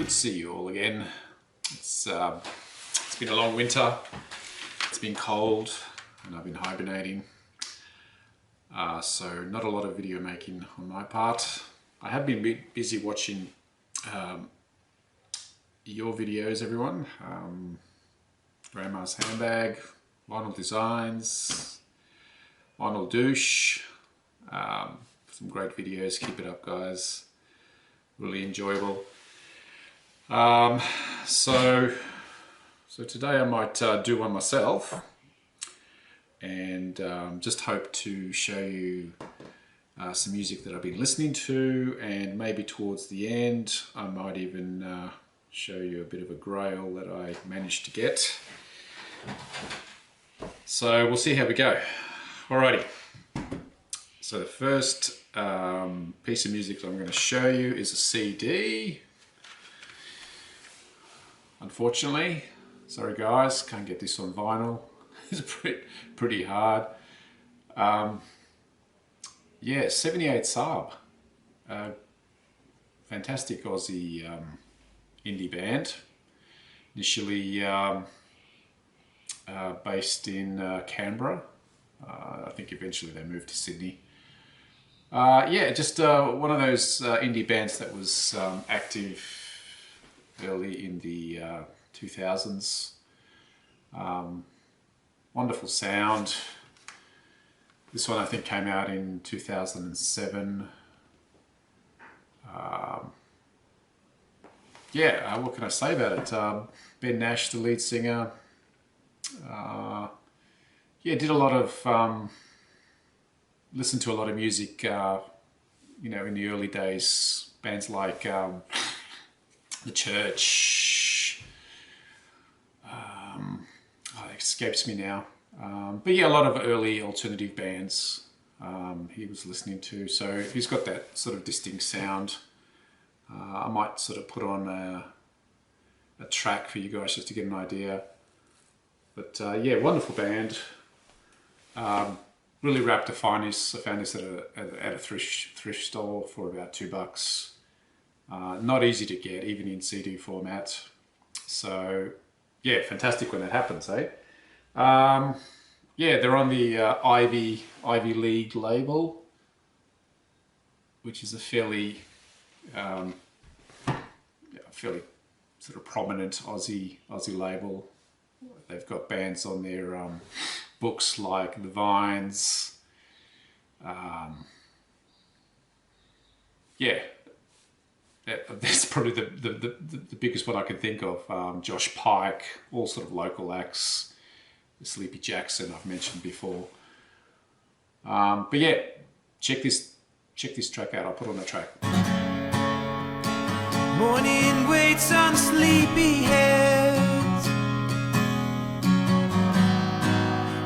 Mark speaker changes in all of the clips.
Speaker 1: good to see you all again. It's been a long winter, it's been cold, and I've been hibernating. So not a lot of video making on my part. I have been busy watching your videos, everyone. Grandma's handbag, vinyl designs, vinyl douche. Some great videos. Keep it up, guys. Really enjoyable. So today I might do one myself, and just hope to show you some music that I've been listening to, and maybe towards the end I might even show you a bit of a Grail that I managed to get. So we'll see how we go. Alrighty. So the first piece of music that I'm going to show you is a CD. Unfortunately, sorry guys, can't get this on vinyl. It's pretty hard. Yeah, 78 SAAB. Fantastic Aussie indie band. Initially based in Canberra. I think eventually they moved to Sydney. Yeah, just one of those indie bands that was active early in the 2000s. Wonderful sound. This one I think came out in 2007. Yeah, what can I say about it? Ben Nash, the lead singer. Yeah, did a lot of, listened to a lot of music, you know, in the early days. Bands like The Church, it escapes me now. But yeah, a lot of early alternative bands he was listening to. So he's got that sort of distinct sound. I might sort of put on a track for you guys just to get an idea. But yeah, wonderful band. Really rare to find this. I found this at a thrift store for about $2. Not easy to get, even in CD format. So yeah, fantastic when that happens, eh? Yeah, they're on the Ivy League label, which is a fairly sort of prominent Aussie label. They've got bands on their books like The Vines. Yeah, that's probably the biggest one I can think of. Josh Pike, all sort of local acts. Sleepy Jackson I've mentioned before. But yeah, check this track out. I'll put on the track.
Speaker 2: Morning waits on sleepy heads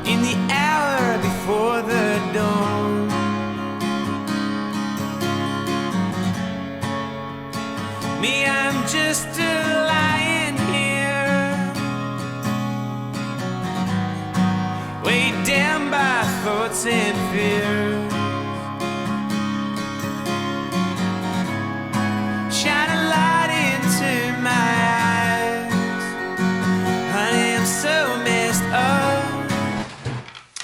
Speaker 2: in the hour before the dawn. Me, I'm just a lying here, weighed down by thoughts and fears. Shine a light into my eyes, honey, I'm so messed up.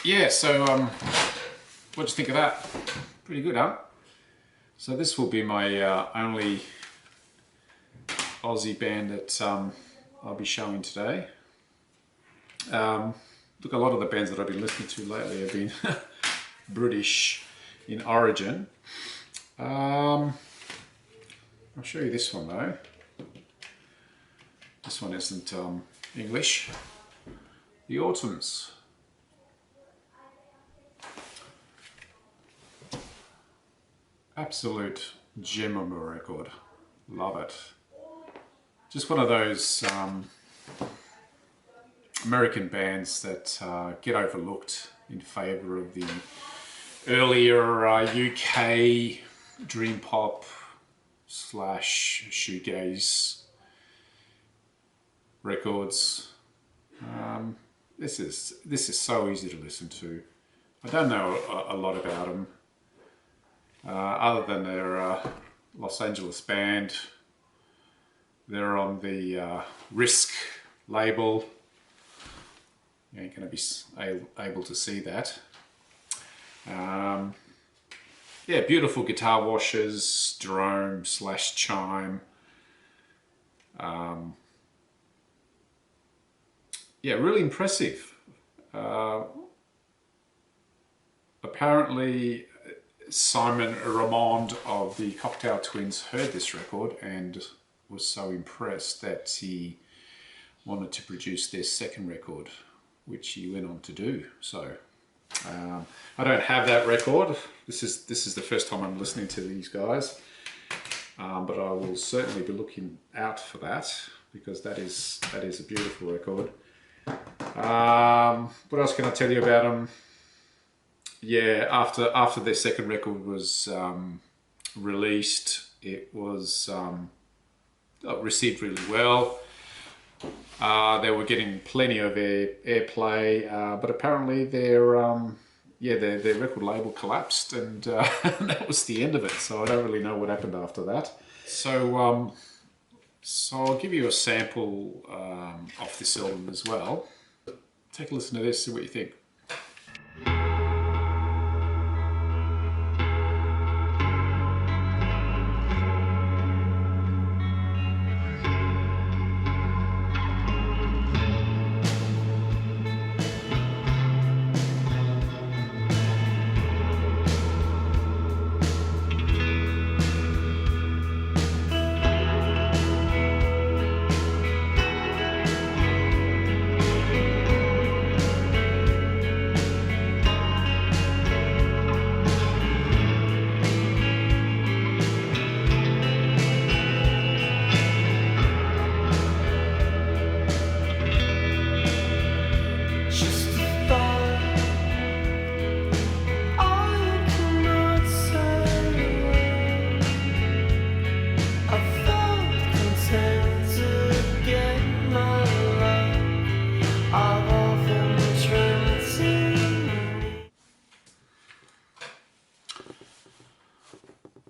Speaker 1: Yeah, so what'd you think of that? Pretty good, huh? So this will be my only Aussie band that I'll be showing today. Look, a lot of the bands that I've been listening to lately have been British in origin. I'll show you this one though. This one isn't English. The Autumns. Absolute gem of a record. Love it. Just one of those American bands that get overlooked in favour of the earlier UK dream pop / shoegaze records. This is so easy to listen to. I don't know a lot about them, other than they're a Los Angeles band They're on the Risk label. You're going to be able to see that. Yeah, beautiful guitar washers, Jerome / Chime. Yeah, really impressive. Apparently Simon Ramond of the Cocktail Twins heard this record and was so impressed that he wanted to produce their second record, which he went on to do. So I don't have that record. This is the first time I'm listening to these guys, but I will certainly be looking out for that, because that is a beautiful record. What else can I tell you about them? Yeah, after their second record was released, it was received really well. They were getting plenty of airplay, but apparently their record label collapsed, and that was the end of it. So I don't really know what happened after that. So I'll give you a sample off this album as well. Take a listen to this, see what you think.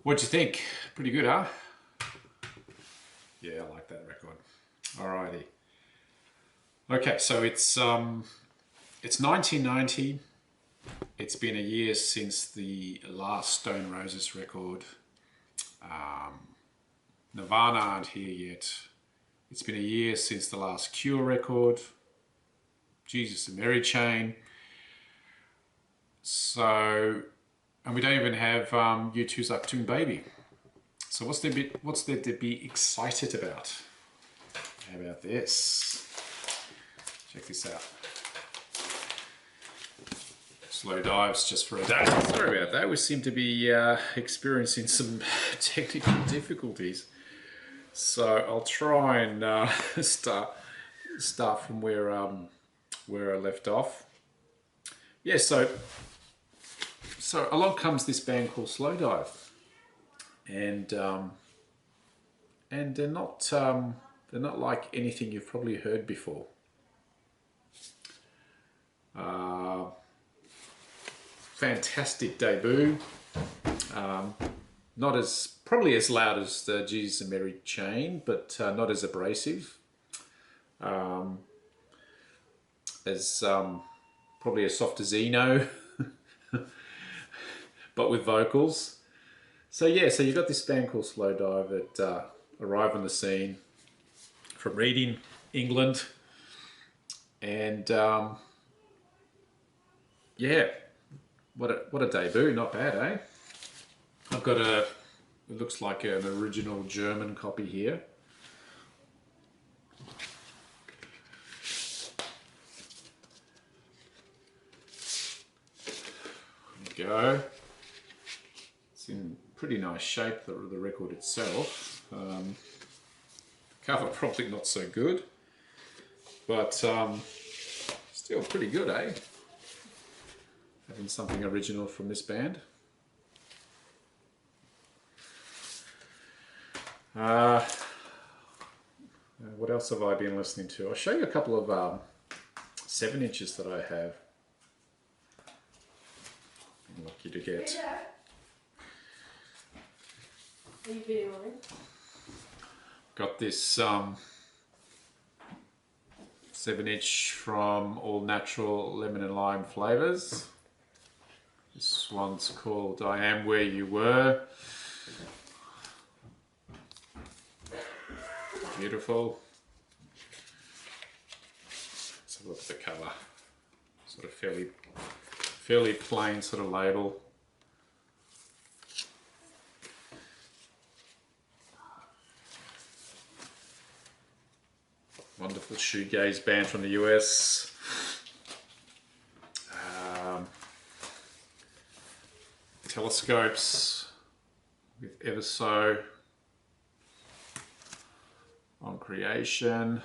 Speaker 1: What'd you think? Pretty good, huh? Yeah, I like that record. Alrighty. Okay, so it's 1990. It's been a year since the last Stone Roses record. Nirvana aren't here yet. It's been a year since the last Cure record. Jesus and Mary Chain. So, and we don't even have U2's Achtung Baby. So what's there to be excited about? How about this? Check this out. Slowdive's Just for a Day. Sorry about that. We seem to be experiencing some technical difficulties. So I'll try and start from where I left off. Yeah. So along comes this band called Slowdive, and they're not like anything you've probably heard before. Fantastic debut. Not as probably as loud as the Jesus and Mary Chain, but not as abrasive. As probably as soft as Eno, but with vocals. So yeah, so you've got this band called Slowdive that arrive on the scene from Reading, England, and yeah, what a debut! Not bad, eh? I've got it looks like an original German copy here. There you go. It's in pretty nice shape, the record itself. Cover probably not so good, but still pretty good, eh? Having something original from this band. What else have I been listening to? I'll show you a couple of 7-inches that I have. I'm lucky to get.
Speaker 3: Are you videoing?
Speaker 1: Got this 7-inch from All Natural Lemon and Lime Flavors. This one's called I Am Where You Were. Beautiful. Let's have a look at the cover. Sort of fairly plain sort of label. Wonderful shoegaze band from the US. Telescopes with Ever So on Creation.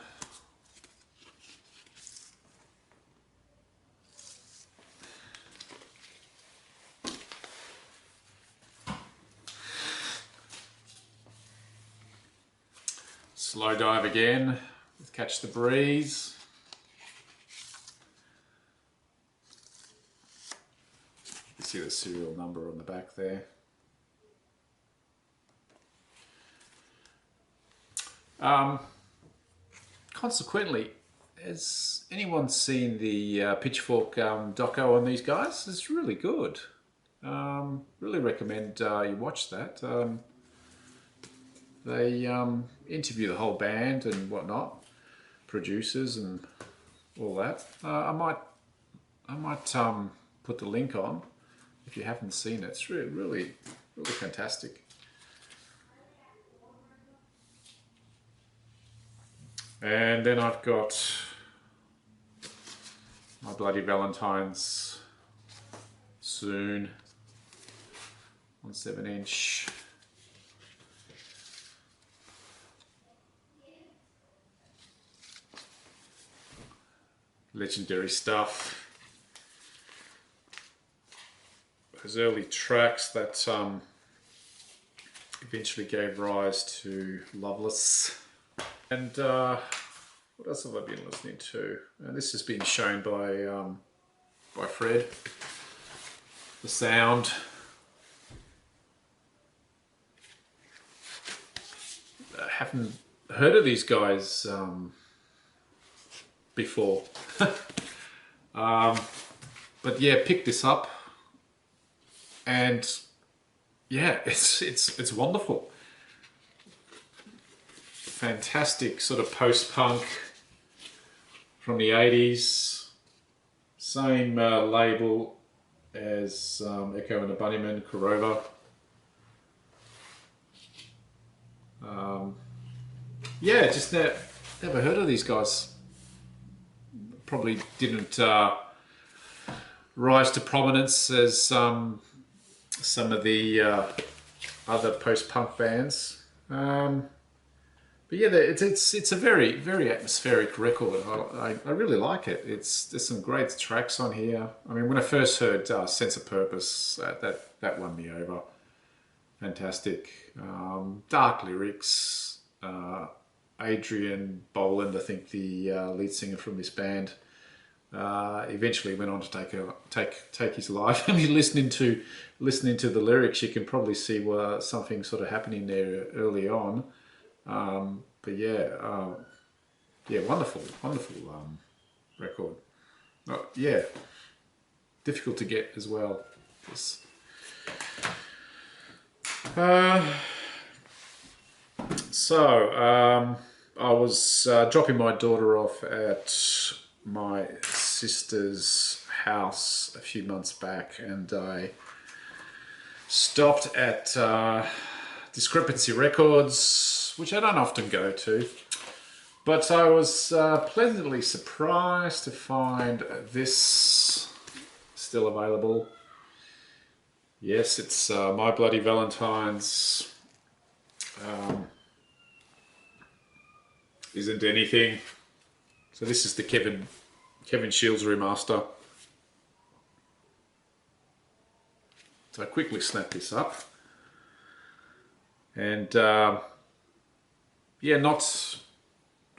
Speaker 1: Slowdive again with Catch the Breeze. You see the serial number on the back there. Consequently, has anyone seen the Pitchfork doco on these guys? It's really good. Really recommend you watch that. They interview the whole band and whatnot, producers and all that. I might put the link on if you haven't seen it. It's really fantastic. And then I've got My Bloody Valentine's Soon on 7-inch. Legendary stuff. Those early tracks that eventually gave rise to Loveless. And what else have I been listening to? This has been shown by Fred. The Sound. I haven't heard of these guys before. But yeah, pick this up, and yeah, it's wonderful. Fantastic sort of post-punk from the 80s. Same label as Echo and the Bunnymen, Corova. Yeah, just never heard of these guys. Probably didn't rise to prominence as some of the other post-punk bands. But yeah, it's a very atmospheric record. I really like it. There's some great tracks on here. I mean, when I first heard Sense of Purpose, that won me over. Fantastic, dark lyrics. Adrian Boland, I think the lead singer from this band, eventually went on to take his life. I mean, listening to the lyrics, you can probably see something sort of happening there early on. But yeah, wonderful record. Yeah, difficult to get as well. So I was dropping my daughter off at my sister's house a few months back, and I stopped at Discrepancy Records, which I don't often go to, but I was pleasantly surprised to find this still available. Yes, it's My Bloody Valentine's Isn't Anything. So this is the Kevin Shields remaster. So I quickly snapped this up, and yeah,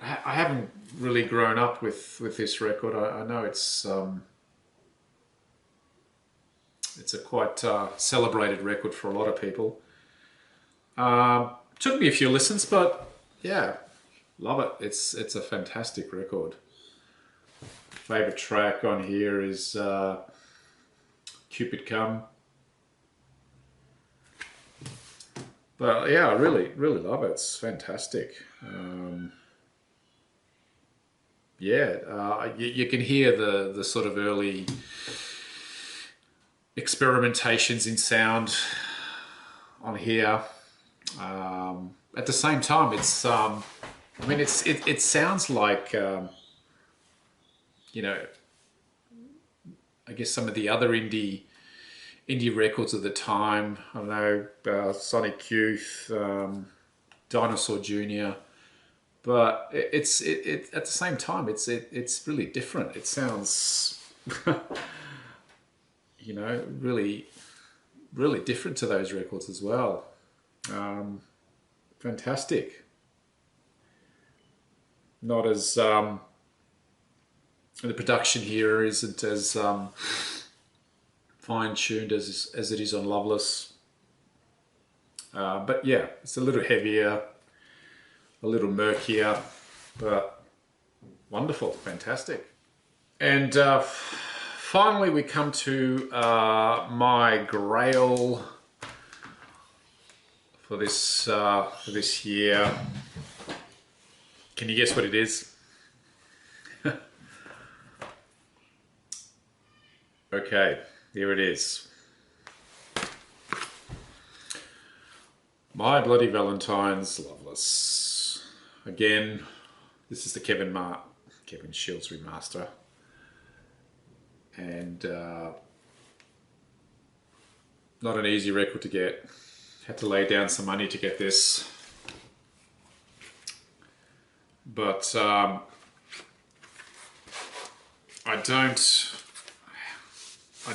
Speaker 1: I haven't really grown up with this record. I know it's a quite celebrated record for a lot of people. Took me a few listens, but yeah, love it. It's a fantastic record. Favorite track on here is Cupid Come. But yeah, I really love it. It's fantastic. Yeah, you can hear the sort of early experimentations in sound on here. At the same time, it's I mean, it sounds like you know, I guess some of the other indie records of the time. I don't know, Sonic Youth, Dinosaur Jr. But it's at the same time, it's really different. It sounds, you know, really different to those records as well. Fantastic. Not as the production here isn't as fine-tuned as it is on Loveless, but yeah, it's a little heavier, a little murkier, but wonderful, fantastic. And finally we come to my Grail for this year. Can you guess what it is? Okay, here it is. My Bloody Valentine's Loveless. Again, this is the Kevin Shields remaster. And not an easy record to get. Had to lay down some money to get this. But I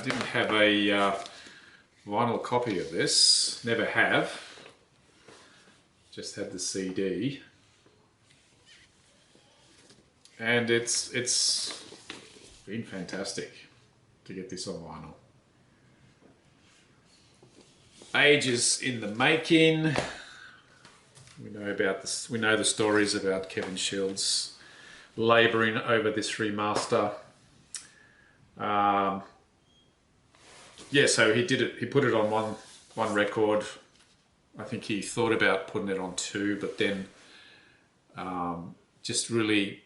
Speaker 1: didn't have a vinyl copy of this, never have, just had the CD, and it's been fantastic to get this on vinyl. Ages in the making. We know about this. We know the stories about Kevin Shields labouring over this remaster. Yeah, so he did it. He put it on one record. I think he thought about putting it on two, but then just really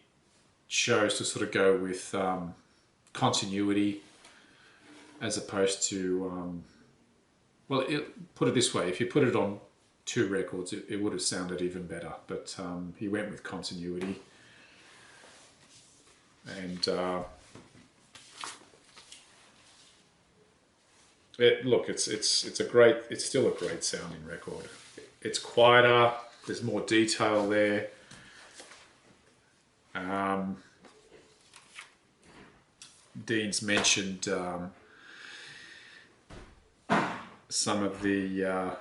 Speaker 1: chose to sort of go with continuity as opposed to well, put it this way: if you put it on two records, it would have sounded even better. But he went with continuity, and look, it's still a great sounding record. It's quieter. There's more detail there. Dean's mentioned some of the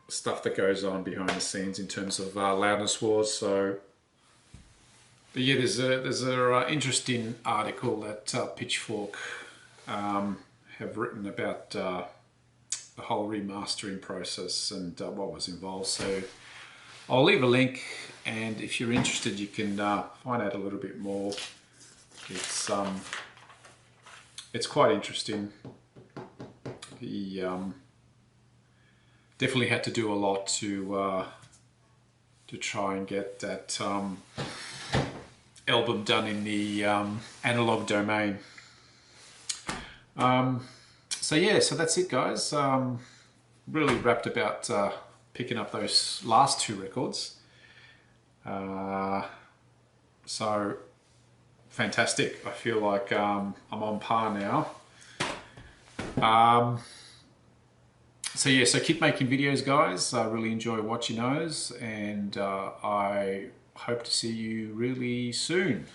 Speaker 1: stuff that goes on behind the scenes in terms of loudness wars. So, but yeah, there's a interesting article that Pitchfork have written about the whole remastering process and what was involved. So I'll leave a link, and if you're interested, you can find out a little bit more. It's quite interesting. He definitely had to do a lot to try and get that album done in the analog domain. So yeah, so that's it, guys. Really rapt about picking up those last two records. So fantastic. I feel like I'm on par now. So yeah, so keep making videos, guys. I really enjoy watching those, and I hope to see you really soon.